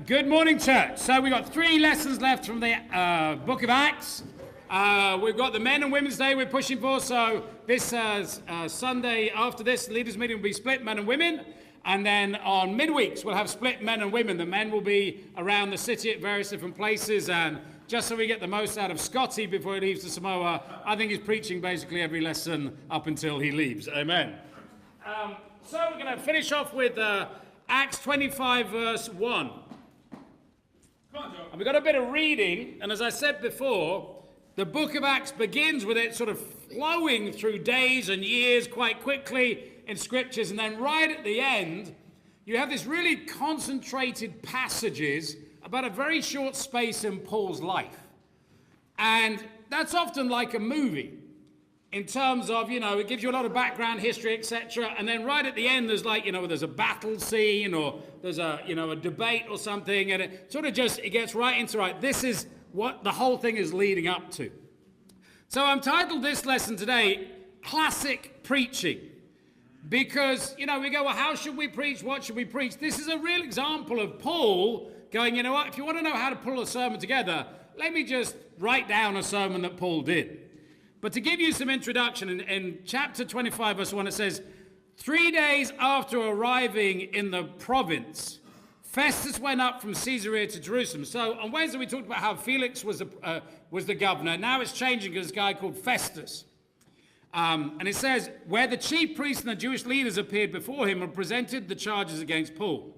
Good morning, church. So we've got 3 lessons left from the book of Acts. We've got the Men and Women's Day we're pushing for. So this Sunday after this, the leaders' meeting will be split men and women. And then on midweeks, we'll have split men and women. The men will be around the city at various different places. And just so we get the most out of Scotty before he leaves to Samoa, I think he's preaching basically every lesson up until he leaves. Amen. So we're going to finish off with Acts 25, verse 1. And we've got a bit of reading, and as I said before, the book of Acts begins with it sort of flowing through days and years quite quickly in scriptures, and then right at the end, you have this really concentrated passages about a very short space in Paul's life. And that's often like a movie. In terms of, it gives you a lot of background history, etc. And then right at the end, there's like, there's a battle scene or there's a debate or something. And it sort of it gets right into, this is what the whole thing is leading up to. So I'm titled this lesson today, Classic Preaching. Because, we go, well, how should we preach? What should we preach? This is a real example of Paul going, you know what, if you want to know how to pull a sermon together, let me just write down a sermon that Paul did. But to give you some introduction, in chapter 25, verse 1, it says, 3 days after arriving in the province, Festus went up from Caesarea to Jerusalem. So on Wednesday, we talked about how Felix was the governor. Now it's changing because this guy called Festus. And it says, where the chief priests and the Jewish leaders appeared before him and presented the charges against Paul.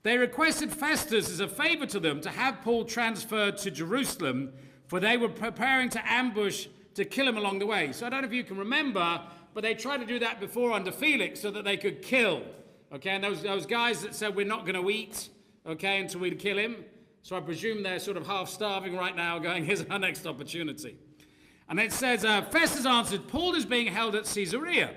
They requested Festus as a favor to them to have Paul transferred to Jerusalem, for they were preparing to ambush to kill him along the way. So I don't know if you can remember, but they tried to do that before under Felix so that they could kill. Okay, and those guys that said we're not going to eat, okay, until we kill him. So I presume they're sort of half starving right now going, here's our next opportunity. And it says, Festus answered, Paul is being held at Caesarea,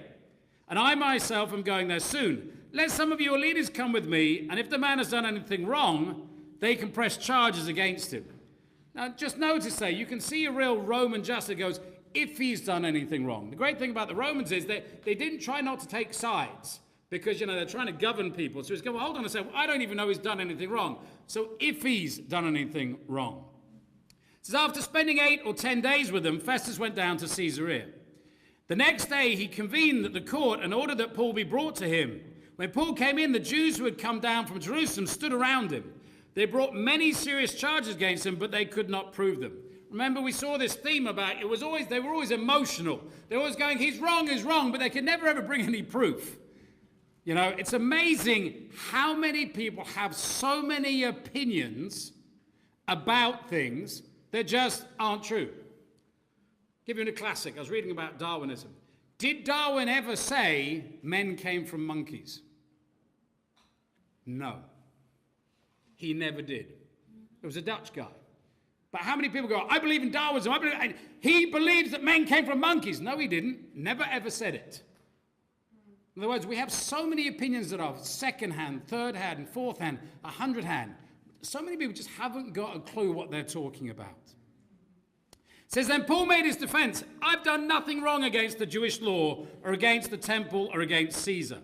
and I myself am going there soon. Let some of your leaders come with me, and if the man has done anything wrong, they can press charges against him. Now, just notice there, you can see a real Roman justice goes, if he's done anything wrong. The great thing about the Romans is they didn't try not to take sides because, they're trying to govern people. So he's going, well, hold on a second, I don't even know he's done anything wrong. So if he's done anything wrong. It says, after spending 8 or 10 days with them, Festus went down to Caesarea. The next day he convened the court and ordered that Paul be brought to him. When Paul came in, the Jews who had come down from Jerusalem stood around him. They brought many serious charges against him, but they could not prove them. Remember, we saw this theme about they were always emotional. They were always going, he's wrong, but they could never ever bring any proof. It's amazing how many people have so many opinions about things that just aren't true. I'll give you a classic. I was reading about Darwinism. Did Darwin ever say men came from monkeys? No. He never did. It was a Dutch guy. But how many people go, I believe in Darwinism, and he believes that men came from monkeys? No, he didn't. Never ever said it. In other words, we have so many opinions that are second-hand, third-hand, fourth-hand, 100-hand. So many people just haven't got a clue what they're talking about. It says, then Paul made his defense. I've done nothing wrong against the Jewish law or against the temple or against Caesar.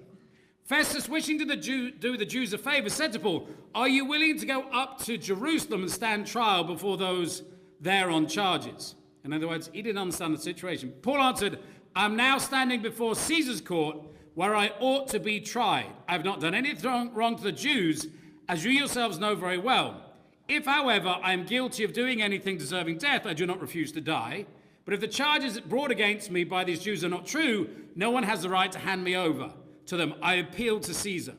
Festus, wishing to do the Jews a favor, said to Paul, are you willing to go up to Jerusalem and stand trial before those there on charges? In other words, he didn't understand the situation. Paul answered, I'm now standing before Caesar's court where I ought to be tried. I have not done anything wrong to the Jews, as you yourselves know very well. If, however, I am guilty of doing anything deserving death, I do not refuse to die. But if the charges brought against me by these Jews are not true, no one has the right to hand me over to them. I appealed to Caesar.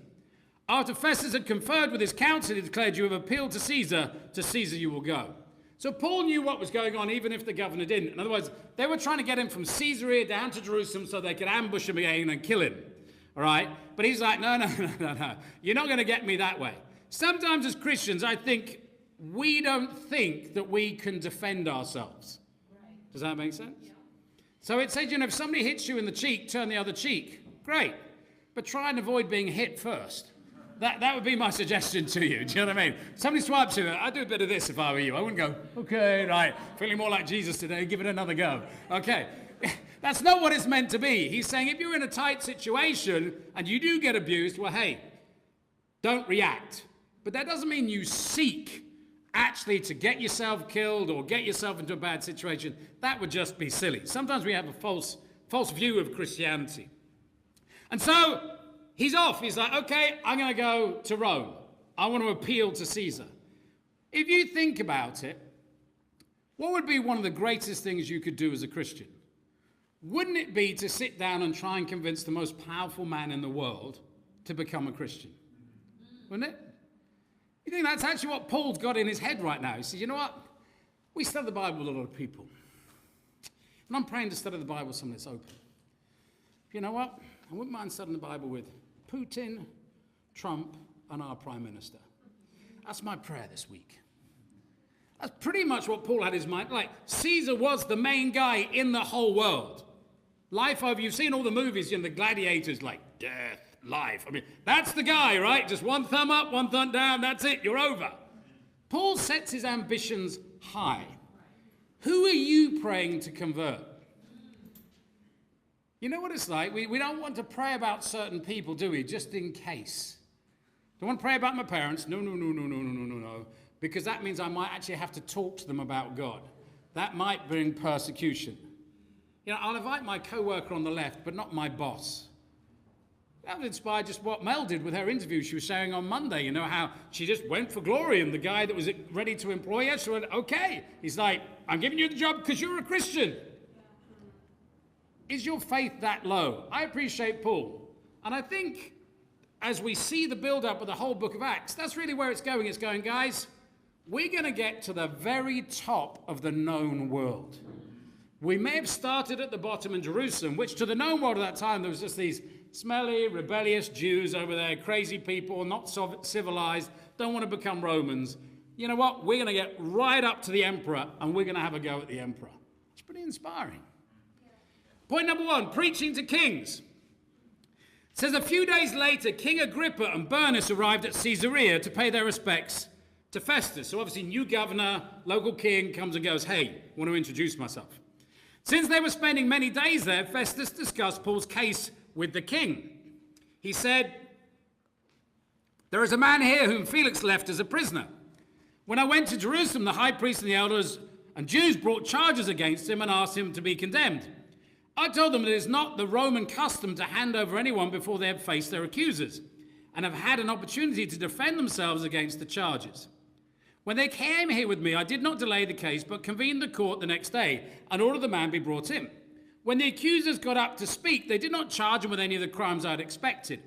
After Festus had conferred with his council, he declared, you have appealed to Caesar you will go. So Paul knew what was going on, even if the governor didn't. In other words, they were trying to get him from Caesarea down to Jerusalem so they could ambush him again and kill him. All right? But he's like, no. You're not going to get me that way. Sometimes as Christians, I think we don't think that we can defend ourselves. Right. Does that make sense? Yeah. So it says, if somebody hits you in the cheek, turn the other cheek. Great. But try and avoid being hit first. That would be my suggestion to you. Do you know what I mean? Somebody swipes you. I'd do a bit of this if I were you. I wouldn't go, okay, right, feeling more like Jesus today, give it another go. Okay. That's not what it's meant to be. He's saying if you're in a tight situation and you do get abused, well, hey, don't react. But that doesn't mean you seek actually to get yourself killed or get yourself into a bad situation. That would just be silly. Sometimes we have a false view of Christianity. And so he's off. He's like, okay, I'm going to go to Rome. I want to appeal to Caesar. If you think about it, what would be one of the greatest things you could do as a Christian? Wouldn't it be to sit down and try and convince the most powerful man in the world to become a Christian? Wouldn't it? You think that's actually what Paul's got in his head right now? He says, you know what? We study the Bible with a lot of people. And I'm praying to study the Bible with someone that's open. You know what? I wouldn't mind studying the Bible with Putin, Trump, and our Prime Minister. That's my prayer this week. That's pretty much what Paul had in his mind. Like, Caesar was the main guy in the whole world. Life over, you've seen all the movies, the gladiators, like death, life. I mean, that's the guy, right? Just one thumb up, one thumb down, that's it, you're over. Paul sets his ambitions high. Who are you praying to convert? You know what it's like? We don't want to pray about certain people, do we? Just in case. Don't want to pray about my parents. No. Because that means I might actually have to talk to them about God. That might bring persecution. I'll invite my co-worker on the left, but not my boss. That was inspired just what Mel did with her interview. She was sharing on Monday, how she just went for glory, and the guy that was ready to employ her, she went, okay. He's like, I'm giving you the job because you're a Christian. Is your faith that low? I appreciate Paul. And I think as we see the build-up of the whole book of Acts, that's really where it's going. It's going, guys, we're going to get to the very top of the known world. We may have started at the bottom in Jerusalem, which to the known world at that time, there was just these smelly, rebellious Jews over there, crazy people, not civilized, don't want to become Romans. You know what? We're going to get right up to the emperor, and we're going to have a go at the emperor. It's pretty inspiring. Point number 1, preaching to kings. It says a few days later, King Agrippa and Bernice arrived at Caesarea to pay their respects to Festus. So obviously, new governor, local king comes and goes, hey, I want to introduce myself. Since they were spending many days there, Festus discussed Paul's case with the king. He said, there is a man here whom Felix left as a prisoner. When I went to Jerusalem, the high priest and the elders and Jews brought charges against him and asked him to be condemned. I told them that it is not the Roman custom to hand over anyone before they have faced their accusers and have had an opportunity to defend themselves against the charges. When they came here with me, I did not delay the case, but convened the court the next day and ordered the man be brought in. When the accusers got up to speak, they did not charge him with any of the crimes I had expected.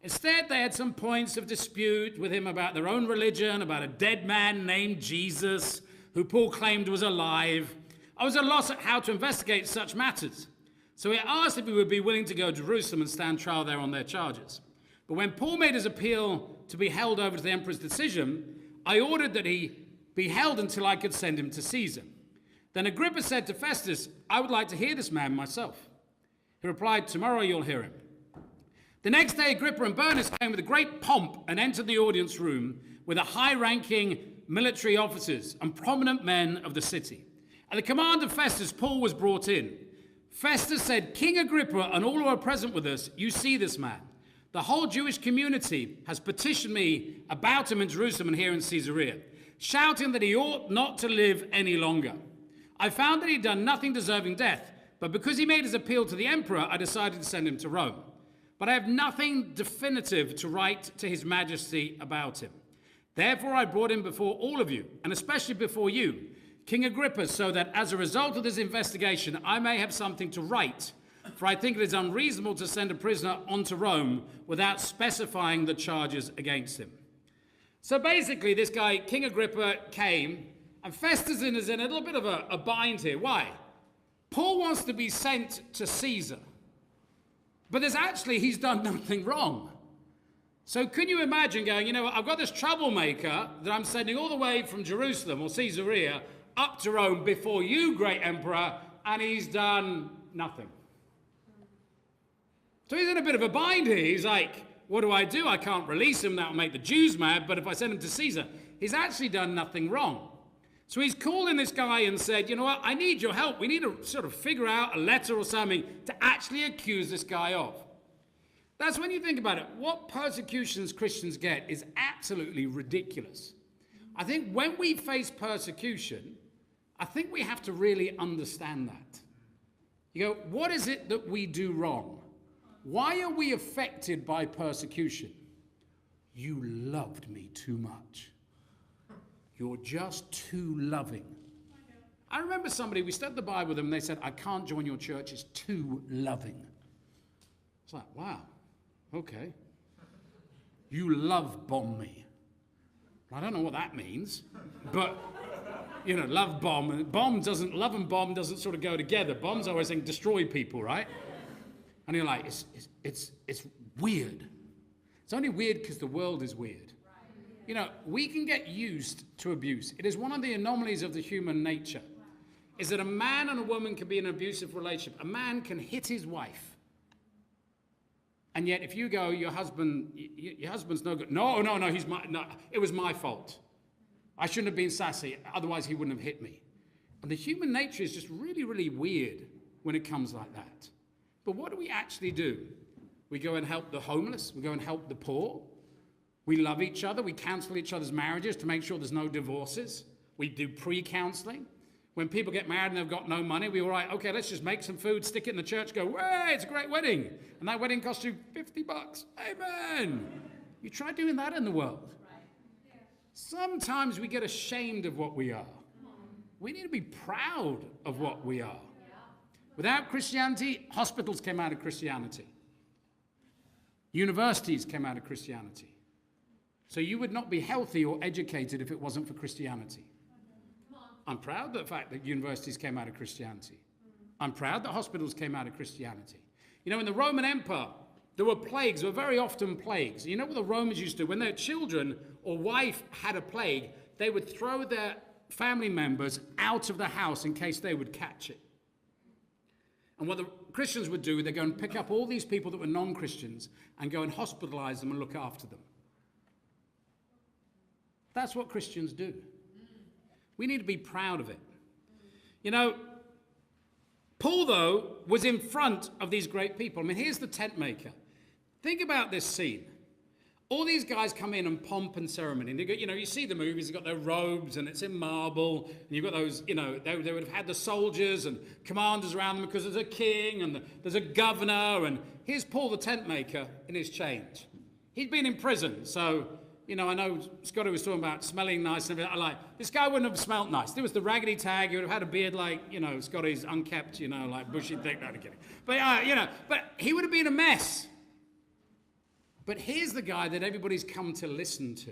Instead, they had some points of dispute with him about their own religion, about a dead man named Jesus, who Paul claimed was alive. I was at a loss at how to investigate such matters. So he asked if he would be willing to go to Jerusalem and stand trial there on their charges. But when Paul made his appeal to be held over to the emperor's decision, I ordered that he be held until I could send him to Caesar. Then Agrippa said to Festus, I would like to hear this man myself. He replied, tomorrow you'll hear him. The next day, Agrippa and Bernice came with great pomp and entered the audience room with the high-ranking military officers and prominent men of the city. At the command of Festus, Paul was brought in. Festus said, King Agrippa and all who are present with us, you see this man. The whole Jewish community has petitioned me about him in Jerusalem and here in Caesarea, shouting that he ought not to live any longer. I found that he had done nothing deserving death, but because he made his appeal to the emperor, I decided to send him to Rome. But I have nothing definitive to write to his majesty about him. Therefore, I brought him before all of you, and especially before you, King Agrippa, so that as a result of this investigation, I may have something to write. For I think it is unreasonable to send a prisoner on to Rome without specifying the charges against him. So basically, this guy, King Agrippa, came, and Festus is in a little bit of a bind here. Why? Paul wants to be sent to Caesar. But he's done nothing wrong. So can you imagine going, I've got this troublemaker that I'm sending all the way from Jerusalem or Caesarea up to Rome before you, great emperor, and he's done nothing. So he's in a bit of a bind here. He's like, what do? I can't release him. That will make the Jews mad. But if I send him to Caesar, he's actually done nothing wrong. So he's calling this guy and said, you know what? I need your help. We need to sort of figure out a letter or something to actually accuse this guy of. That's when you think about it. What persecutions Christians get is absolutely ridiculous. I think when we face persecution, I think we have to really understand that. You go, what is it that we do wrong? Why are we affected by persecution? You loved me too much. You're just too loving. I remember somebody, we studied the Bible with them, and they said, I can't join your church, it's too loving. It's like, wow, okay. You love bomb me. I don't know what that means, but, you know, love bomb and bomb doesn't sort of go together. Bomb's always saying destroy people, right? And you're like, it's weird. It's only weird because the world is weird. You know, we can get used to abuse. It is one of the anomalies of the human nature, is that a man and a woman can be in an abusive relationship. A man can hit his wife. And yet if you go, your husband's no good. No, it was my fault. I shouldn't have been sassy, otherwise he wouldn't have hit me. And the human nature is just really, really weird when it comes like that. But what do we actually do? We go and help the homeless. We go and help the poor. We love each other. We counsel each other's marriages to make sure there's no divorces. We do pre-counseling. When people get married and they've got no money, we all right, okay, let's just make some food, stick it in the church, go, hey, it's a great wedding. And that wedding cost you $50. Amen. You try doing that in the world. Sometimes we get ashamed of what we are. We need to be proud of what we are. Without Christianity, hospitals came out of Christianity. Universities came out of Christianity. So you would not be healthy or educated if it wasn't for Christianity. I'm proud of the fact that universities came out of Christianity. I'm proud that hospitals came out of Christianity. You know, in the Roman Empire, there were plagues. There were very often plagues. You know what the Romans used to do? When their children or wife had a plague, they would throw their family members out of the house in case they would catch it. And what the Christians would do, they'd go and pick up all these people that were non-Christians and go and hospitalize them and look after them. That's what Christians do. We need to be proud of it. You know, Paul, though, was in front of these great people. I mean, here's the tent maker. Think about this scene. All these guys come in pomp and ceremony. They go, you know, you see the movies, they've got their robes and it's in marble. And you've got those, you know, they would have had the soldiers and commanders around them because there's a king and there's a governor. And here's Paul, the tent maker, in his chains. He'd been in prison, so... You know, I know Scotty was talking about smelling nice and everything. This guy wouldn't have smelled nice. There was the raggedy tag. He would have had a beard like, you know, Scotty's unkept, you know, like bushy thick. No, I'm kidding. But, you know, but he would have been a mess. But here's the guy that everybody's come to listen to.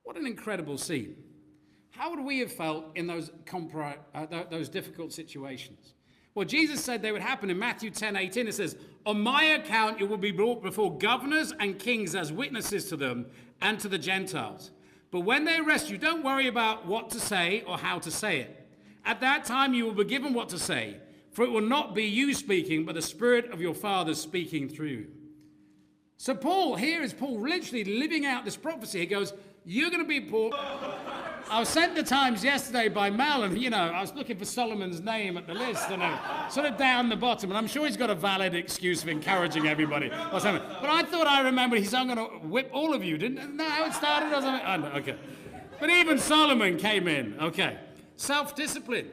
What an incredible scene. How would we have felt in those difficult situations? Well, Jesus said they would happen in Matthew 10:18. It says, on my account you will be brought before governors and kings as witnesses to them and to the Gentiles. But when they arrest you, don't worry about what to say or how to say it. At that time you will be given what to say, for it will not be you speaking, but the Spirit of your Father speaking through you. So Paul, here is Paul literally living out this prophecy. He goes, you're going to be Paul. I was sent the Times yesterday by Mel, and, you know, I was looking for Solomon's name at the list, and sort of down the bottom, and I'm sure he's got a valid excuse for encouraging everybody or something. But I thought I remembered he said, I'm going to whip all of you, didn't know how it started or something? Oh, no, okay. But even Solomon came in, okay. Self-discipline.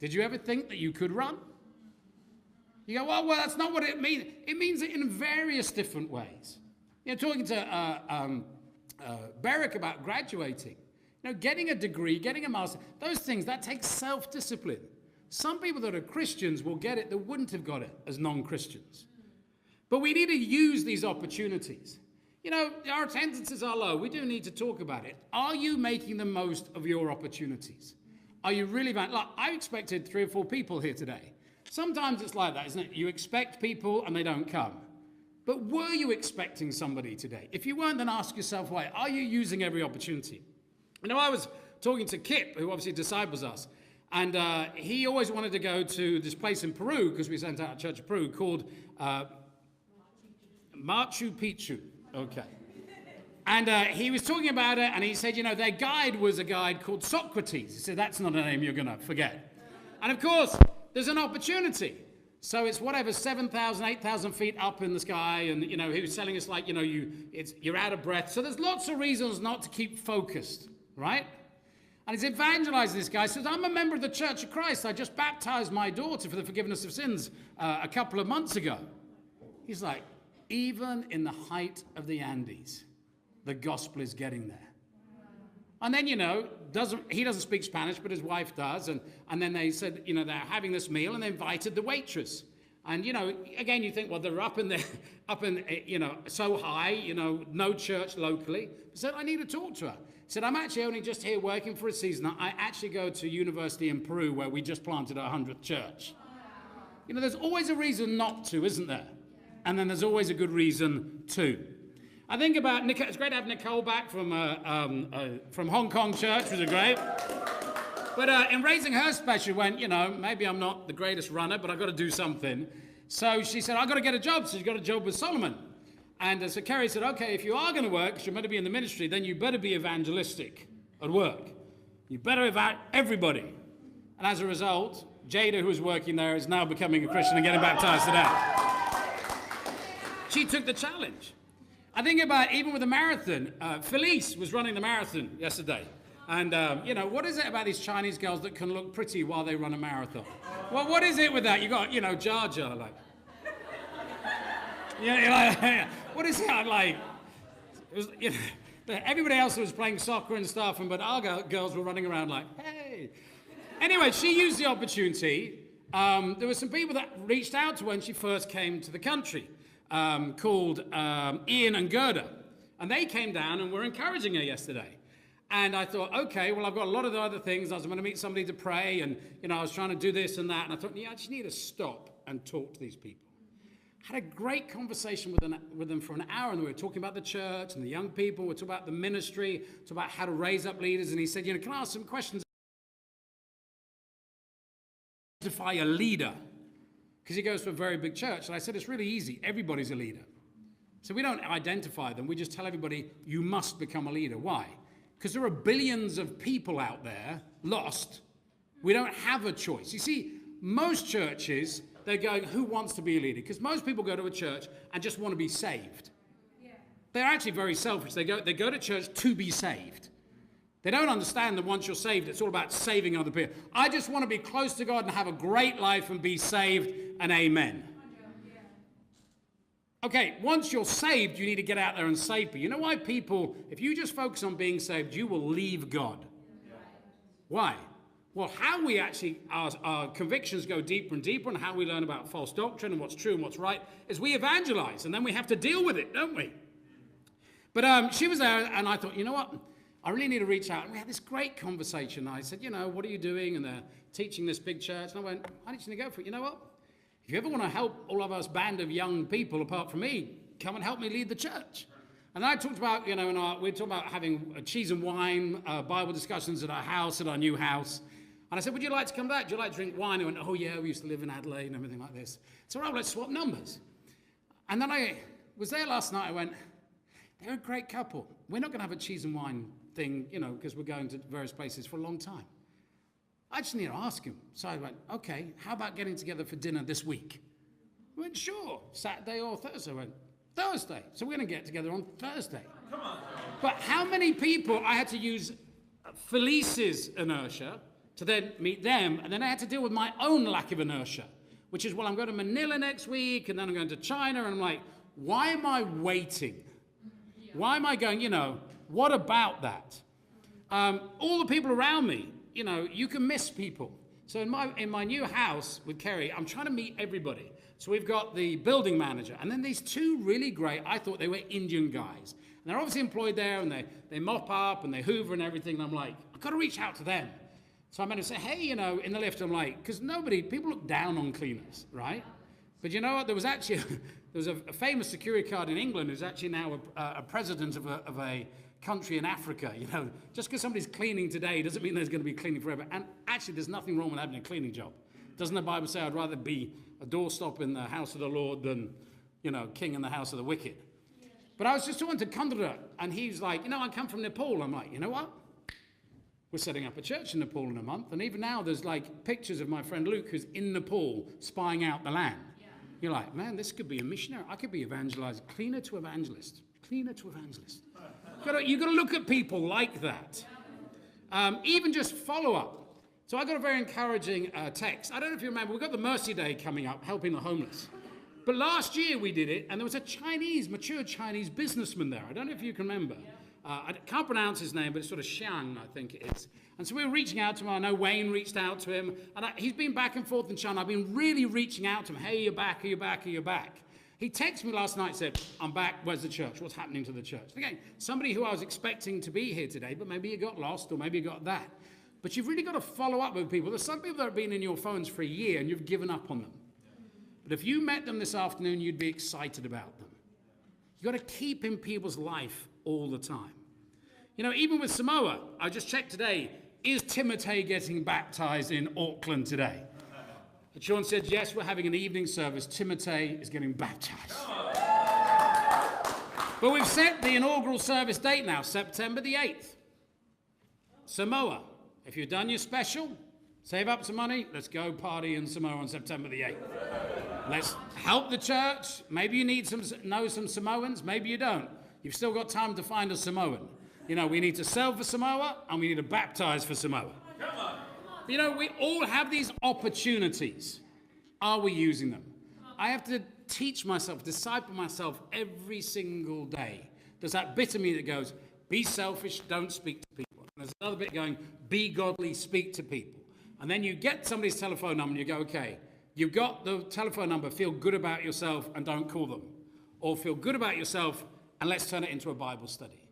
Did you ever think that you could run? You go, well, that's not what it means. It means it in various different ways. You know, talking to Beric about graduating. You know, getting a degree, getting a master, those things, that takes self-discipline. Some people that are Christians will get it that wouldn't have got it as non-Christians. But we need to use these opportunities. You know, our attendances are low. We do need to talk about it. Are you making the most of your opportunities? Are you really, like, I expected 3 or 4 people here today. Sometimes it's like that, isn't it? You expect people and they don't come. But were you expecting somebody today? If you weren't, then ask yourself why. Are you using every opportunity? You know, I was talking to Kip, who obviously disciples us, and he always wanted to go to this place in Peru, because we sent out a church of Peru, called Machu Picchu. Okay. And he was talking about it, and he said, you know, their guide was a guide called Socrates. He said, that's not a name you're going to forget. And of course, there's an opportunity. So it's whatever, 7,000, 8,000 feet up in the sky, and he was telling us like, you're out of breath. So there's lots of reasons not to keep focused, right? And he's evangelizing this guy. He says, I'm a member of the Church of Christ. I just baptized my daughter for the forgiveness of sins a couple of months ago. He's like, even in the height of the Andes, the gospel is getting there. And then, he doesn't speak Spanish, but his wife does. And then they said, they're having this meal, and they invited the waitress. And, again, you think, well, they're up in, so high, no church locally. He said, I need to talk to her. He said, I'm actually only just here working for a season. I actually go to university in Peru, where we just planted our 100th church. There's always a reason not to, isn't there? And then there's always a good reason to. I think about Nicole. It's great to have Nicole back from Hong Kong Church, which is great. But in raising her special, she went, maybe I'm not the greatest runner, but I've got to do something. So she said, I've got to get a job. So she got a job with Solomon. And so Kerry said, okay, if you are going to work, because you're meant to be in the ministry, then you better be evangelistic at work. You better invite everybody. And as a result, Jada, who was working there, is now becoming a Christian and getting baptized today. She took the challenge. I think about even with the marathon, Felice was running the marathon yesterday. And, what is it about these Chinese girls that can look pretty while they run a marathon? Well, what is it with that? You got, Jar Jar, like. What is it like? It was, everybody else was playing soccer and stuff, but our girls were running around like, hey. Anyway, she used the opportunity. There were some people that reached out to her when she first came to the country. Called Ian and Gerda. And they came down and were encouraging her yesterday. And I thought, okay, well, I've got a lot of the other things. I was going to meet somebody to pray, and, I was trying to do this and that. And I thought, I just need to stop and talk to these people. Had a great conversation with them for an hour, and we were talking about the church and the young people. We were talking about the ministry, talking about how to raise up leaders. And he said, can I ask some questions? Identify a leader. Because he goes to a very big church. And I said, it's really easy. Everybody's a leader. So we don't identify them. We just tell everybody, you must become a leader. Why? Because there are billions of people out there lost. We don't have a choice. You see, most churches, they're going, who wants to be a leader? Because most people go to a church and just want to be saved. Yeah. They're actually very selfish. They go to church to be saved. They don't understand that once you're saved, it's all about saving other people. I just want to be close to God and have a great life and be saved, and amen. Okay, once you're saved, you need to get out there and save people. You know why people, if you just focus on being saved, you will leave God. Why? Well, how we actually, our convictions go deeper and deeper, and how we learn about false doctrine and what's true and what's right, is we evangelize, and then we have to deal with it, don't we? But she was there, and I thought, you know what? I really need to reach out. And we had this great conversation. I said, what are you doing? And they're teaching this big church. And I went, I need you to go for it. You know what? If you ever want to help all of us band of young people, apart from me, come and help me lead the church. And I talked about, we were talking about having cheese and wine, Bible discussions at our house, at our new house. And I said, would you like to come back? Do you like to drink wine? They went, oh, yeah, we used to live in Adelaide and everything like this. So, well, let's swap numbers. And then I was there last night. I went, they're a great couple. We're not going to have a cheese and wine thing, because we're going to various places for a long time. I just need to ask him. So I went, okay, how about getting together for dinner this week? He went, sure. Saturday or Thursday? I went, Thursday. So we're going to get together on Thursday. Come on. But how many people, I had to use Felice's inertia to then meet them, and then I had to deal with my own lack of inertia, which is, well, I'm going to Manila next week, and then I'm going to China, and I'm like, why am I waiting? Why am I going, what about that? All the people around me, you can miss people. So in my new house with Kerry, I'm trying to meet everybody. So we've got the building manager, and then these two really great, I thought they were Indian guys. And they're obviously employed there, and they mop up, and they hoover and everything, and I'm like, I've got to reach out to them. So I'm going to say, hey, in the lift, I'm like, because people look down on cleaners, right? But you know what? There was a famous security guard in England who's actually now a president of a country in Africa. Just because somebody's cleaning today doesn't mean there's going to be cleaning forever. And actually, there's nothing wrong with having a cleaning job. Doesn't the Bible say I'd rather be a doorstop in the house of the Lord than, king in the house of the wicked? But I was just talking to Kandra, and he's like, I come from Nepal. I'm like, you know what? We're setting up a church in Nepal in a month, and even now there's like pictures of my friend Luke who's in Nepal spying out the land. You're like, man, this could be a missionary. I could be evangelized, cleaner to evangelist, cleaner to evangelist. You've got to look at people like that. Even just follow up. So I got a very encouraging text. I don't know if you remember, we've got the Mercy Day coming up, helping the homeless. But last year we did it, and there was a mature Chinese businessman there. I don't know if you can remember. I can't pronounce his name, but it's sort of Xiang, I think it is. And so we were reaching out to him. I know Wayne reached out to him. And he's been back and forth in China. I've been really reaching out to him. Hey, you're back, are you back, are you back? He texted me last night and said, I'm back, where's the church? What's happening to the church? Again, somebody who I was expecting to be here today, but maybe you got lost or maybe you got that. But you've really got to follow up with people. There's some people that have been in your phones for a year and you've given up on them. But if you met them this afternoon, you'd be excited about them. You've got to keep in people's life all the time. You know, even with Samoa, I just checked today, is Timotei getting baptized in Auckland today? And Sean said, yes, we're having an evening service. Timotei is getting baptized. But we've set the inaugural service date now, September the 8th. Samoa, if you've done your special, save up some money, let's go party in Samoa on September the 8th. Let's help the church. Maybe you know some Samoans, maybe you don't. You've still got time to find a Samoan. You know, we need to sell for Samoa, and we need to baptize for Samoa. Come on. You know, we all have these opportunities. Are we using them? I have to teach myself, disciple myself every single day. There's that bit of me that goes, be selfish, don't speak to people. And there's another bit going, be godly, speak to people. And then you get somebody's telephone number and you go, okay, you've got the telephone number, feel good about yourself and don't call them. Or feel good about yourself and let's turn it into a Bible study.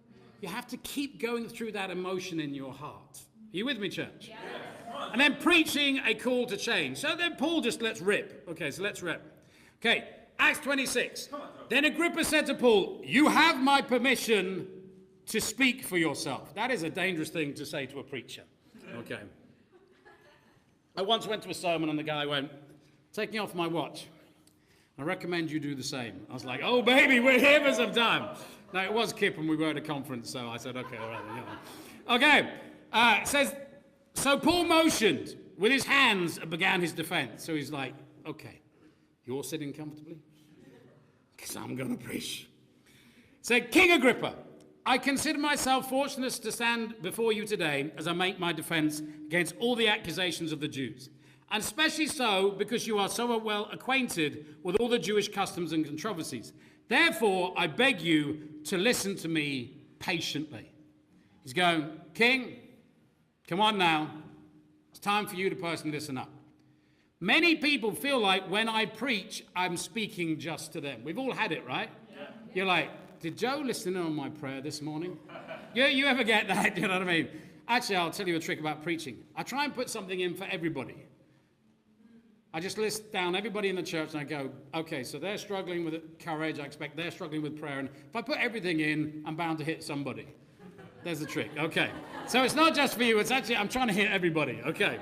You have to keep going through that emotion in your heart. Are you with me, church? Yeah. And then preaching a call to change. So then Paul just let's rip. Okay, so let's rip. Okay, Acts 26. Then Agrippa said to Paul, you have my permission to speak for yourself. That is a dangerous thing to say to a preacher. Okay. I once went to a sermon and the guy went, taking off my watch. I recommend you do the same. I was like, oh baby, we're here for some time. No, it was Kip and we were at a conference, so I said, okay, all right. You know. Okay, it says, so Paul motioned with his hands and began his defense. So he's like, okay, you're sitting comfortably? Because I'm going to preach. Said, King Agrippa, I consider myself fortunate to stand before you today as I make my defense against all the accusations of the Jews. And especially so because you are so well acquainted with all the Jewish customs and controversies. Therefore, I beg you to listen to me patiently. He's going, King, come on now. It's time for you to personally listen up. Many people feel like when I preach, I'm speaking just to them. We've all had it, right? Yeah. You're like, did Joe listen in on my prayer this morning? You ever get that? You know what I mean? Actually, I'll tell you a trick about preaching. I try and put something in for everybody. I just list down everybody in the church and I go, okay, so they're struggling with courage. I expect they're struggling with prayer. And if I put everything in, I'm bound to hit somebody. There's the trick. Okay. So it's not just for you. It's actually, I'm trying to hit everybody. Okay.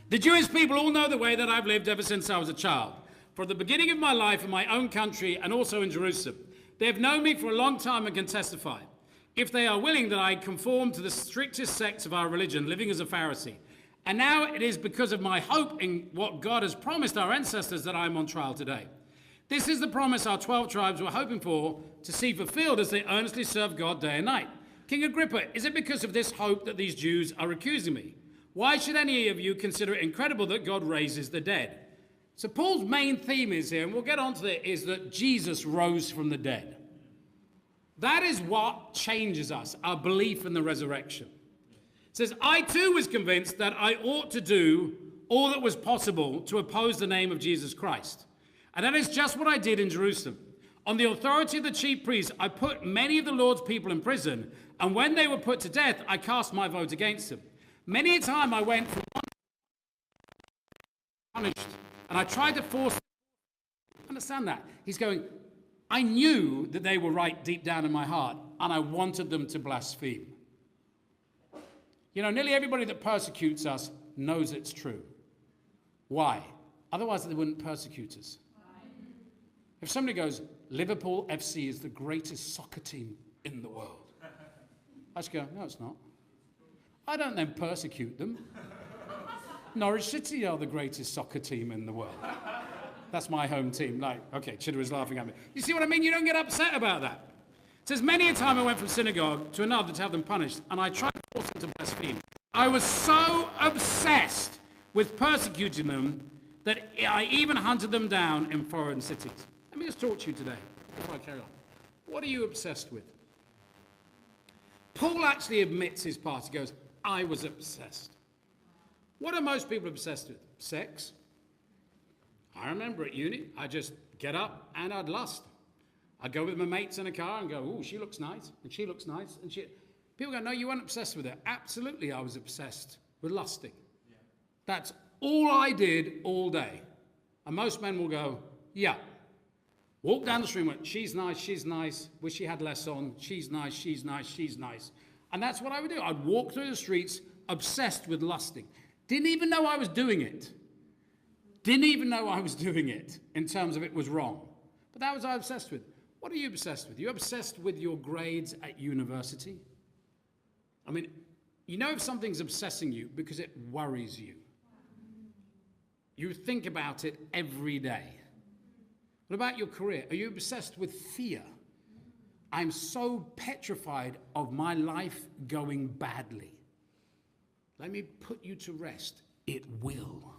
The Jewish people all know the way that I've lived ever since I was a child. From the beginning of my life in my own country and also in Jerusalem. They have known me for a long time and can testify. If they are willing that I conform to the strictest sects of our religion, living as a Pharisee. And now it is because of my hope in what God has promised our ancestors that I am on trial today. This is the promise our 12 tribes were hoping for to see fulfilled as they earnestly serve God day and night. King Agrippa, is it because of this hope that these Jews are accusing me? Why should any of you consider it incredible that God raises the dead? So Paul's main theme is here, and we'll get on to it, is that Jesus rose from the dead. That is what changes us, our belief in the resurrection. It says, I too was convinced that I ought to do all that was possible to oppose the name of Jesus Christ. And that is just what I did in Jerusalem. On the authority of the chief priests, I put many of the Lord's people in prison, and when they were put to death, I cast my vote against them. Many a time I went from one punished, and I tried to force them. Understand that? He's going, I knew that they were right deep down in my heart, and I wanted them to blaspheme. You know, nearly everybody that persecutes us knows it's true. Why? Otherwise, they wouldn't persecute us. If somebody goes, Liverpool FC is the greatest soccer team in the world, I just go, no, it's not. I don't then persecute them. Norwich City are the greatest soccer team in the world. That's my home team. Like, okay, Chidder is laughing at me. You see what I mean? You don't get upset about that. It says, many a time I went from synagogue to another to have them punished, and I tried to force them to blaspheme. I was so obsessed with persecuting them that I even hunted them down in foreign cities. Let me just talk to you today before I carry on. What are you obsessed with? Paul actually admits his part. He goes, I was obsessed. What are most people obsessed with? Sex. I remember at uni, I'd just get up and I'd lust. I'd go with my mates in a car and go, oh, she looks nice, and she looks nice, and she... People go, no, you weren't obsessed with it. Absolutely, I was obsessed with lusting. Yeah. That's all I did all day. And most men will go, yeah. Walk down the street and went, she's nice, wish she had less on, she's nice, she's nice, she's nice. And that's what I would do. I'd walk through the streets obsessed with lusting. Didn't even know I was doing it. Didn't even know I was doing it in terms of it was wrong. But that was what I was obsessed with. What are you obsessed with? Are you obsessed with your grades at university? I mean, you know if something's obsessing you because it worries you. You think about it every day. What about your career? Are you obsessed with fear? I'm so petrified of my life going badly. Let me put you to rest. It will.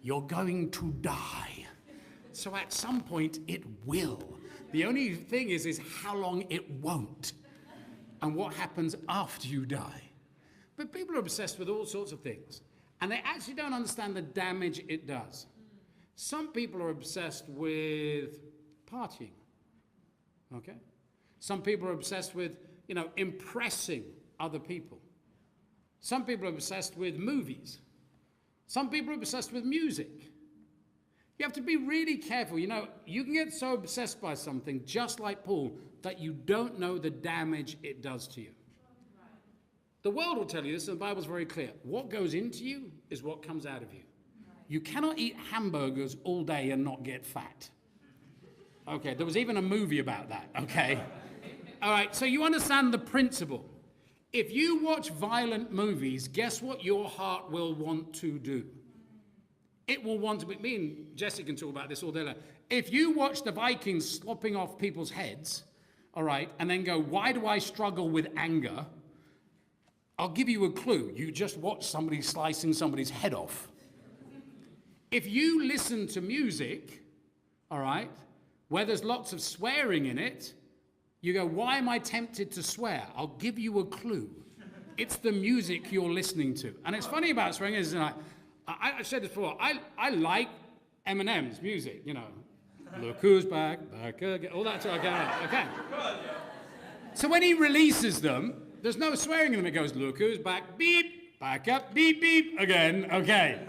You're going to die. So at some point, it will. The only thing is how long it won't. And what happens after you die. But people are obsessed with all sorts of things. And they actually don't understand the damage it does. Some people are obsessed with partying. Okay? Some people are obsessed with, impressing other people. Some people are obsessed with movies. Some people are obsessed with music. You have to be really careful. You can get so obsessed by something, just like Paul, that you don't know the damage it does to you. The world will tell you this, and the Bible's very clear. What goes into you is what comes out of you. You cannot eat hamburgers all day and not get fat. Okay, there was even a movie about that, okay? All right, so you understand the principle. If you watch violent movies, guess what your heart will want to do? It will want to be, me and Jesse can talk about this all day long. If you watch the Vikings slopping off people's heads, all right, and then go, why do I struggle with anger? I'll give you a clue. You just watch somebody slicing somebody's head off. If you listen to music, all right, where there's lots of swearing in it, you go, why am I tempted to swear? I'll give you a clue. It's the music you're listening to. And it's funny about swearing is, I said this before, I like Eminem's music, Look who's back, back again, all that sort of okay. So when he releases them, there's no swearing in them. It goes, look who's back, beep, back up, beep, beep, again, okay.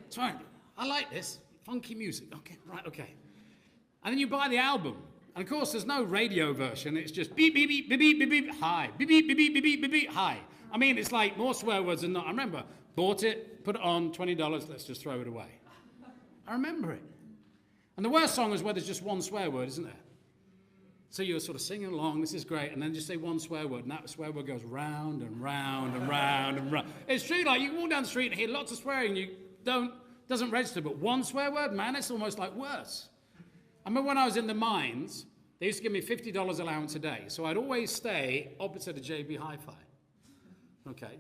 It's fine. I like this. Funky music. Okay, right, okay. And then you buy the album. And of course, there's no radio version. It's just beep, beep, beep, beep, beep, beep, beep, hi. Beep, beep, beep, beep, beep, beep, beep, beep, hi. I mean, it's like more swear words than not. I remember, bought it, put it on, $20, let's just throw it away. I remember it. And the worst song is where there's just one swear word, isn't there? So you're sort of singing along, this is great, and then just say one swear word, and that swear word goes round and round and round and round. It's true, like you can walk down the street and hear lots of swearing, doesn't register, but one swear word, man, it's almost like worse. I remember when I was in the mines, they used to give me $50 allowance a day, so I'd always stay opposite of JB Hi-Fi. Okay?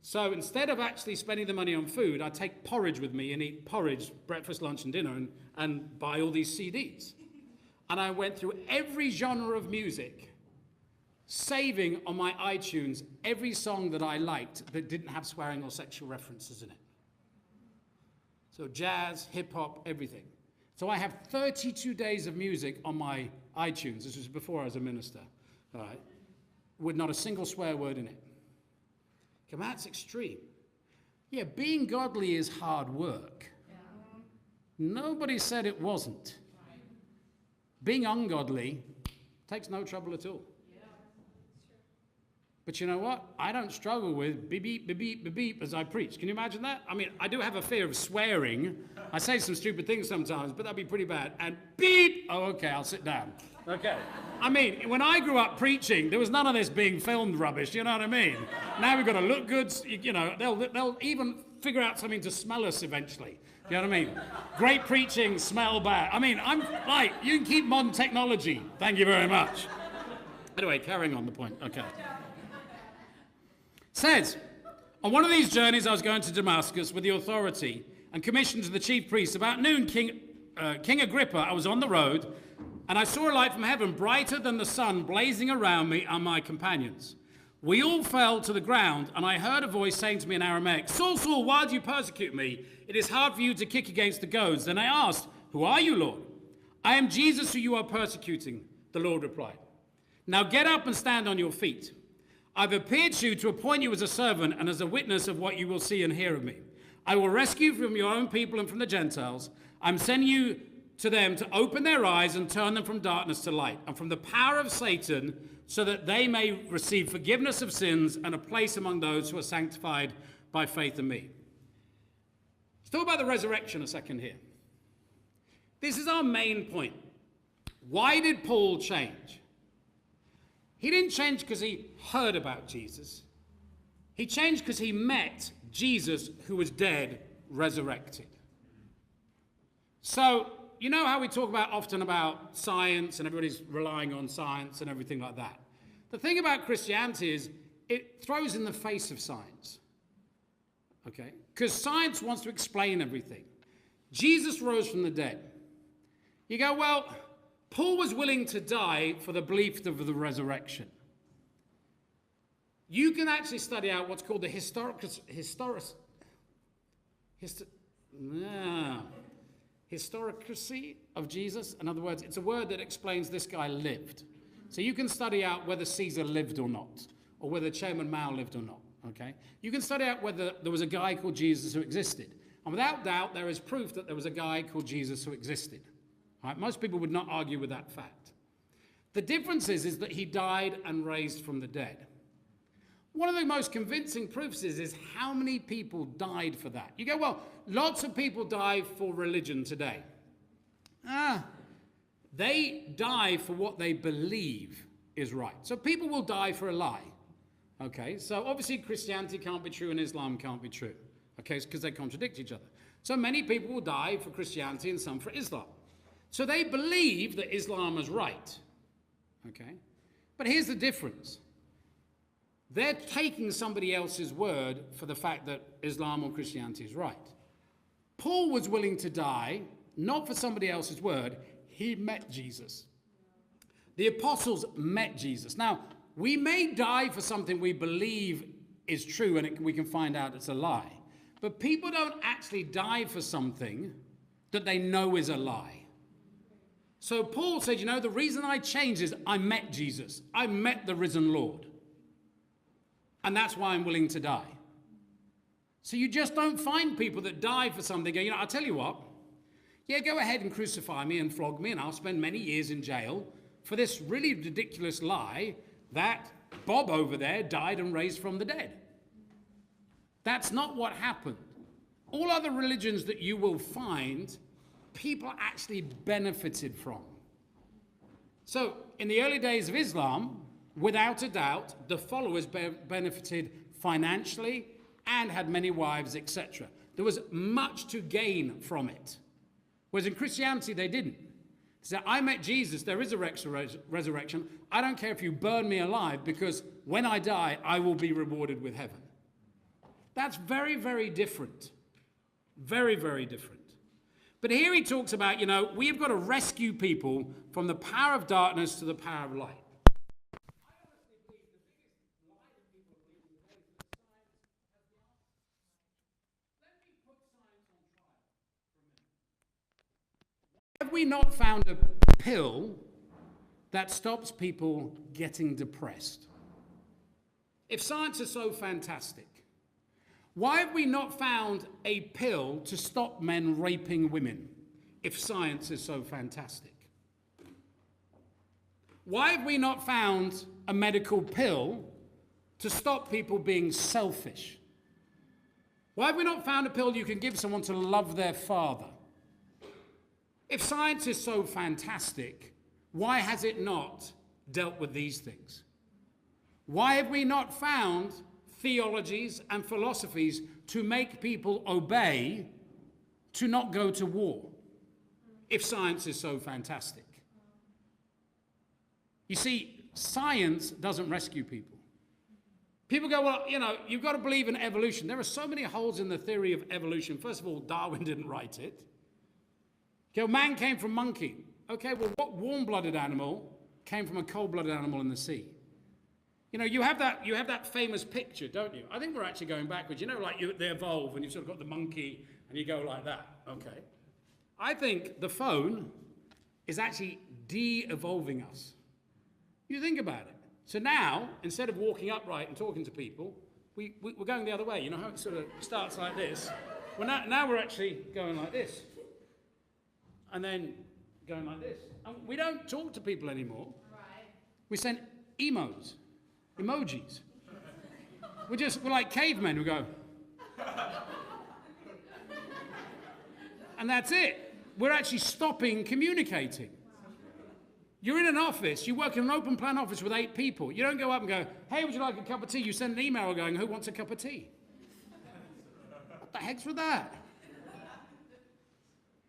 So instead of actually spending the money on food, I'd take porridge with me and eat porridge, breakfast, lunch, and dinner, and buy all these CDs. And I went through every genre of music, saving on my iTunes every song that I liked that didn't have swearing or sexual references in it. So jazz, hip-hop, everything. So I have 32 days of music on my iTunes, this was before I was a minister, all right, with not a single swear word in it. Come on, that's extreme. Yeah, being godly is hard work. Yeah. Nobody said it wasn't. Right. Being ungodly takes no trouble at all. Yeah. But you know what? I don't struggle with beep, beep, beep, beep, beep, beep as I preach. Can you imagine that? I mean, I do have a fear of swearing. I say some stupid things sometimes, but that'd be pretty bad. And beep! Oh, okay, I'll sit down. Okay. I mean, when I grew up preaching, there was none of this being filmed rubbish, you know what I mean? Now we've got to look good, you know, they'll even figure out something to smell us eventually. You know what I mean? Great preaching, smell bad. I mean, I'm like, you can keep modern technology. Thank you very much. Anyway, carrying on the point. Okay. Says, on one of these journeys I was going to Damascus with the authority and commissioned to the chief priests. About noon, King Agrippa, I was on the road, and I saw a light from heaven, brighter than the sun, blazing around me and my companions. We all fell to the ground, and I heard a voice saying to me in Aramaic, Saul, Saul, why do you persecute me? It is hard for you to kick against the goads. Then I asked, who are you, Lord? I am Jesus who you are persecuting, the Lord replied. Now get up and stand on your feet. I've appeared to you to appoint you as a servant and as a witness of what you will see and hear of me. I will rescue you from your own people and from the Gentiles. I'm sending you to them to open their eyes and turn them from darkness to light and from the power of Satan, so that they may receive forgiveness of sins and a place among those who are sanctified by faith in me. Let's talk about the resurrection a second here. This is our main point. Why did Paul change? He didn't change because he heard about Jesus. He changed because he met Jesus, who was dead, resurrected. So, you know how we talk often about science and everybody's relying on science and everything like that. The thing about Christianity is it throws in the face of science. Okay? Because science wants to explain everything. Jesus rose from the dead. You go, well, Paul was willing to die for the belief of the resurrection. You can actually study out what's called the historicity of Jesus. In other words, it's a word that explains this guy lived. So you can study out whether Caesar lived or not, or whether Chairman Mao lived or not. Okay? You can study out whether there was a guy called Jesus who existed. And without doubt, there is proof that there was a guy called Jesus who existed. Right? Most people would not argue with that fact. The difference is that he died and raised from the dead. One of the most convincing proofs is how many people died for that. You go, well, lots of people die for religion today. They die for what they believe is right. So people will die for a lie. Okay, so obviously Christianity can't be true and Islam can't be true. Okay, it's because they contradict each other. So many people will die for Christianity and some for Islam. So they believe that Islam is right. Okay, but here's the difference. They're taking somebody else's word for the fact that Islam or Christianity is right. Paul was willing to die, not for somebody else's word. He met Jesus. The apostles met Jesus. Now, we may die for something we believe is true and we can find out it's a lie. But people don't actually die for something that they know is a lie. So Paul said, you know, the reason I changed is I met Jesus. I met the risen Lord. And that's why I'm willing to die. So you just don't find people that die for something. You know, I'll tell you what. Yeah, go ahead and crucify me and flog me, and I'll spend many years in jail for this really ridiculous lie that Bob over there died and raised from the dead. That's not what happened. All other religions that you will find, people actually benefited from. So in the early days of Islam, without a doubt, the followers benefited financially and had many wives, etc. There was much to gain from it. Whereas in Christianity, they didn't. They said, I met Jesus, there is a resurrection. I don't care if you burn me alive, because when I die, I will be rewarded with heaven. That's very, very different. Very, very different. But here he talks about, you know, we've got to rescue people from the power of darkness to the power of light. Have we not found a pill that stops people getting depressed? If science is so fantastic, why have we not found a pill to stop men raping women if science is so fantastic? Why have we not found a medical pill to stop people being selfish? Why have we not found a pill you can give someone to love their father? If science is so fantastic, why has it not dealt with these things? Why have we not found theologies and philosophies to make people obey to not go to war if science is so fantastic? You see, science doesn't rescue people. People go, well, you've got to believe in evolution. There are so many holes in the theory of evolution. First of all, Darwin didn't write it. Okay, man came from monkey. Okay, well, what warm-blooded animal came from a cold-blooded animal in the sea? You have that famous picture, don't you? I think we're actually going backwards. They evolve and you've sort of got the monkey and you go like that. Okay. I think the phone is actually de-evolving us. You think about it. So now, instead of walking upright and talking to people, we're going the other way. You know how it sort of starts like this? Well, now we're actually going like this. And then going like this. And we don't talk to people anymore. Right. We send emojis. We're like cavemen who go. And that's it. We're actually stopping communicating. You're in an office, you work in an open plan office with 8 people. You don't go up and go, hey, would you like a cup of tea? You send an email going, who wants a cup of tea? What the heck's with that?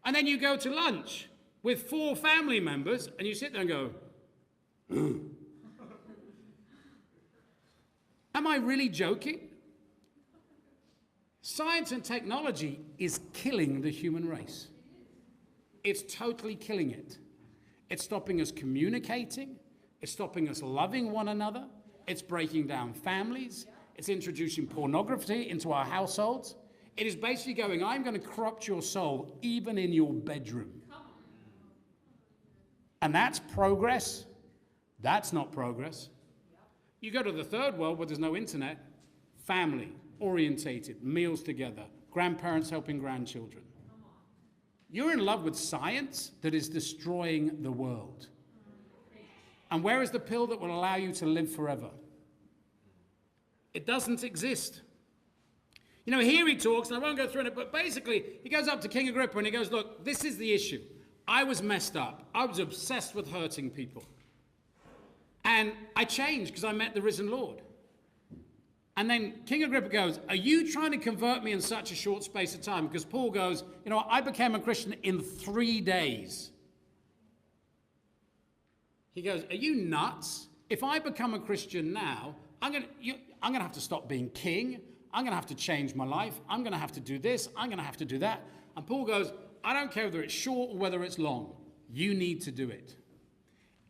And then you go to lunch with 4 family members and you sit there and go, am I really joking? Science and technology is killing the human race. It's totally killing it. It's stopping us communicating. It's stopping us loving one another. It's breaking down families. It's introducing pornography into our households. It is basically going, I'm going to corrupt your soul even in your bedroom. And that's progress. That's not progress. You go to the third world where there's no internet, family, orientated, meals together, grandparents helping grandchildren. You're in love with science that is destroying the world. And where is the pill that will allow you to live forever? It doesn't exist. Here he talks, and I won't go through it, but basically he goes up to King Agrippa and he goes, look, this is the issue. I was messed up. I was obsessed with hurting people. And I changed because I met the risen Lord. And then King Agrippa goes, are you trying to convert me in such a short space of time? Because Paul goes, I became a Christian in 3 days. He goes, are you nuts? If I become a Christian now, I'm going to have to stop being king. I'm going to have to change my life. I'm going to have to do this. I'm going to have to do that. And Paul goes, I don't care whether it's short or whether it's long. You need to do it.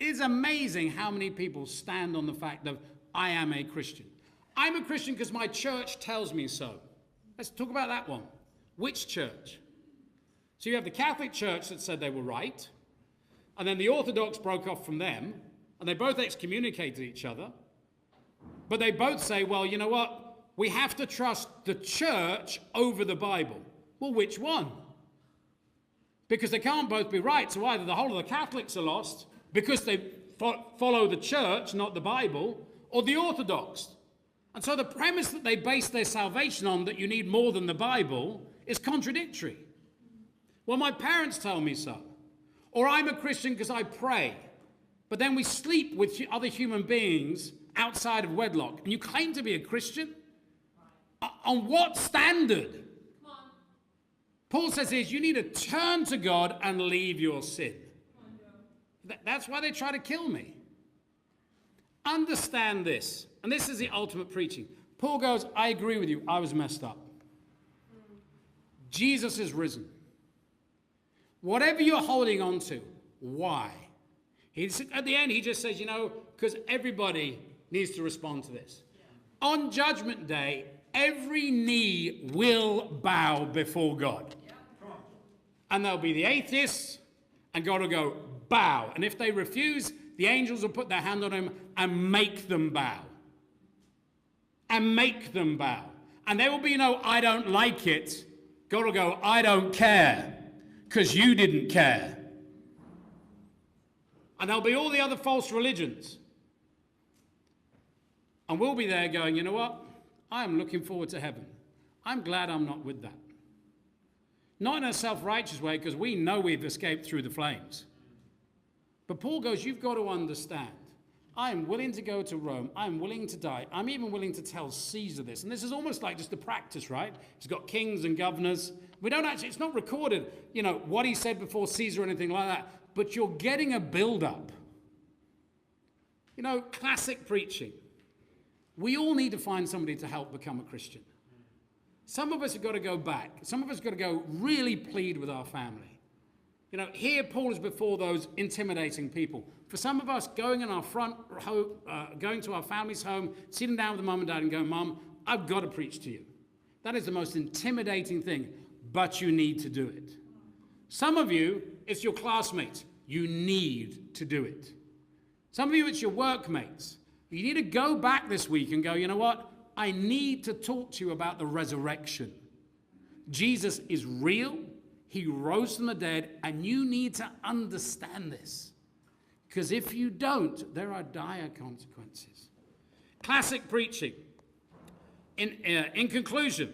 It is amazing how many people stand on the fact of, I am a Christian. I'm a Christian because my church tells me so. Let's talk about that one. Which church? So you have the Catholic Church that said they were right, and then the Orthodox broke off from them, and they both excommunicated each other, but they both say, well, you know what? We have to trust the church over the Bible. Well, which one? Because they can't both be right, so either the whole of the Catholics are lost because they follow the church, not the Bible, or the Orthodox. And so the premise that they base their salvation on, that you need more than the Bible, is contradictory. Well, my parents tell me so. Or I'm a Christian because I pray. But then we sleep with other human beings outside of wedlock. And you claim to be a Christian? On what standard? Paul says is you need to turn to God and leave your sin. That's why they try to kill me. Understand this. And this is the ultimate preaching. Paul goes, I agree with you. I was messed up. Jesus is risen. Whatever you're holding on to, why? At the end, he just says, because everybody needs to respond to this. Yeah. On Judgment Day, every knee will bow before God. Yeah. And there'll be the atheists, and God will go, bow. And if they refuse, the angels will put their hand on them and make them bow. And make them bow. And there will be no, I don't like it. God will go, I don't care, because you didn't care. And there'll be all the other false religions. And we'll be there going, you know what? I'm looking forward to heaven. I'm glad I'm not with that. Not in a self-righteous way, because we know we've escaped through the flames. But Paul goes, you've got to understand. I am willing to go to Rome. I'm willing to die. I'm even willing to tell Caesar this. And this is almost like just a practice, right? He's got kings and governors. We don't actually, it's not recorded, what he said before Caesar or anything like that. But you're getting a build-up. Classic preaching. We all need to find somebody to help become a Christian. Some of us have got to go back. Some of us have got to go really plead with our family. Here Paul is before those intimidating people. For some of us, going in our going to our family's home, sitting down with mum and dad and going, Mum, I've got to preach to you. That is the most intimidating thing, but you need to do it. Some of you, it's your classmates. You need to do it. Some of you, it's your workmates. You need to go back this week and go, you know what? I need to talk to you about the resurrection. Jesus is real. He rose from the dead, and you need to understand this. Because if you don't, there are dire consequences. Classic preaching. In conclusion,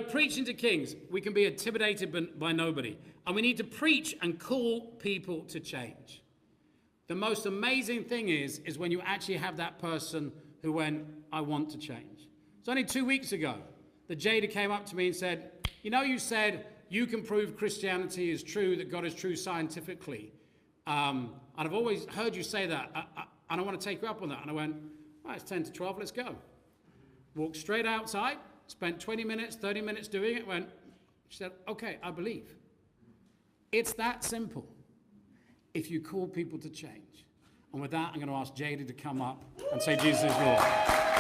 preaching to kings, we can be intimidated by nobody. And we need to preach and call people to change. The most amazing thing is when you actually have that person who went, I want to change. It's only 2 weeks ago that Jada came up to me and said, you said you can prove Christianity is true, that God is true scientifically. And I've always heard you say that, and I want to take you up on that. And I went, it's 10 to 12, let's go. Walked straight outside, spent 20 minutes, 30 minutes doing it, she said, okay, I believe. It's that simple if you call people to change. And with that, I'm going to ask Jada to come up and say Jesus is Lord.